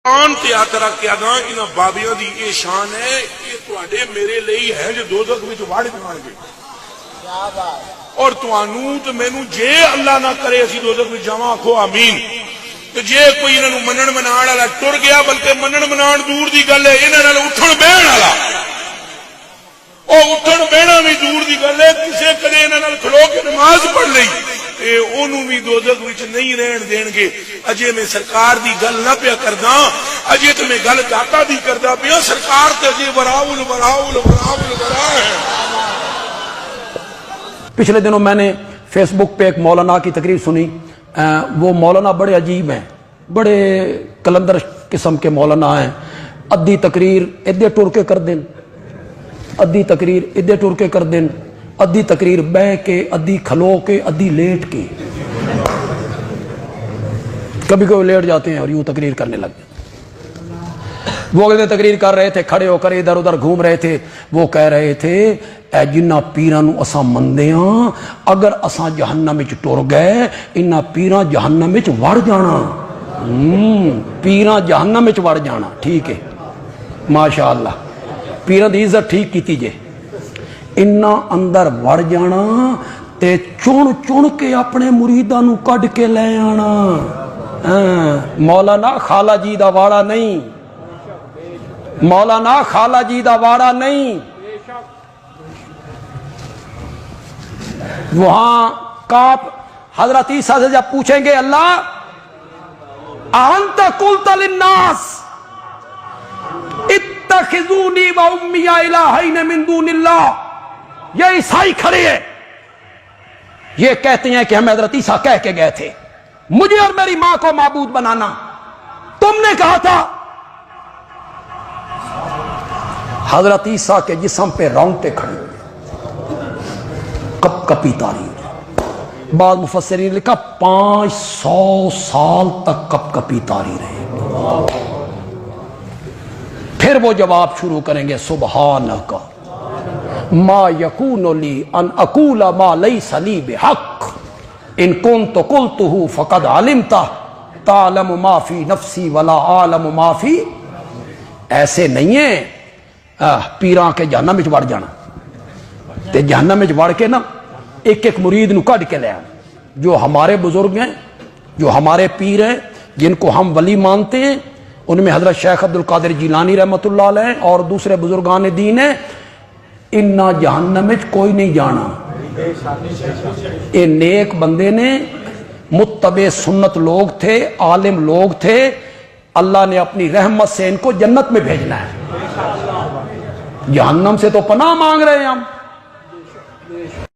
آن تیاتر کیا گا انہاں بابیاں دی یہ شان ہے یہ تواڈے میرے لئی ہے جو دوزخ وچ وڑ جان گے اور توانوں تے مینوں جے اللہ نہ کرے اسی دوزخ وچ جاواں آکھو آمین تے جے کوئی انہاں نوں منن منان والا ٹر گیا بلکہ منن منان دور دی گل ہے انہاں نال اٹھن بہن والا او اٹھن بہنا بھی دور دی گل ہے کسے کدے انہاں نال کھلو کے نماز پڑھ لئی تے اونوں بھی دوزخ وچ نہیں رہن دین گے اجے میں سرکار دی گل نہ پیا کردا اجے تے میں گل داتا دی کردا پیا سرکار تے اجے وراول وراول وراول ورا ہے۔ پچھلے دنوں میں نے فیس بک پہ ایک مولانا کی تقریر سنی، وہ مولانا بڑے عجیب ہیں، بڑے کلندر قسم کے مولانا ہیں۔ ادھی تقریر ادھے ٹر کے کر دیں، ادھی تقریر ادھے ٹر کے کر دیں، ادھی تقریر بہ کے، ادھی کھلو کے، ادھی لیٹ کے، کبھی کبھی لیٹ جاتے ہیں اور یوں تقریر کرنے لگ جاتے۔ وہ اگلے تقریر کر رہے تھے، کھڑے ہو کر ادھر ادھر گھوم رہے تھے، وہ کہہ رہے تھے اے جنہ پیراں نو اساں مندے ہاں اگر اساں جہنم وچ ٹر گئے انہاں پیراں جہنم وچ وڑ جانا، پیراں جہنم وچ وڑ جانا۔ ٹھیک ہے، ماشاءاللہ پیراں دی عزت ٹھیک کیتی جے، انہاں اندر وڑ جانا تے چن چن کے اپنے مریداں نو کڈ کے لے آنا۔ مولانا خالہ جی دا واڑا نہیں، مولانا خالہ جی دا واڑا نہیں۔ وہاں کاپ حضرت عیسیٰ سے جب پوچھیں گے اللہ انت قلت للناس اتخذونی و امی الہین من دون اللہ، یہ عیسائی کھڑے ہیں، یہ کہتے ہیں کہ ہم حضرت عیسیٰ کہہ کے گئے تھے مجھے اور میری ماں کو معبود بنانا، تم نے کہا تھا۔ حضرت عیسیٰ کے جسم پہ رونگٹے کھڑے ہوئے، کپ کپی تاری ہوئی، بعض مفسرین نے لکھا 500 سال تک کپ کپی تاری رہے۔ پھر وہ جواب شروع کریں گے سبحانک ما یکون لی ان اقول ما لیس لی بحق ان کنت قلتہ فقد علمتہ تعلم ما فی نفسی ولا عالم ما فی۔ ایسے نہیں ہے پیراں کے جہنم وچ وڑ جانا تے جہنم وچ وڑ کے نا ایک ایک مرید نو کڈ کے لے آنا۔ جو ہمارے بزرگ ہیں، جو ہمارے پیر ہیں، جن کو ہم ولی مانتے ہیں، ان میں حضرت شیخ عبد القادر جیلانی رحمۃ اللہ علیہ اور دوسرے بزرگان دین ہیں، انہاں جہنم وچ کوئی نہیں جانا۔ یہ نیک بندے نے، متبع سنت لوگ تھے، عالم لوگ تھے، اللہ نے اپنی رحمت سے ان کو جنت میں بھیجنا ہے۔ جہنم سے تو پناہ مانگ رہے ہیں ہم۔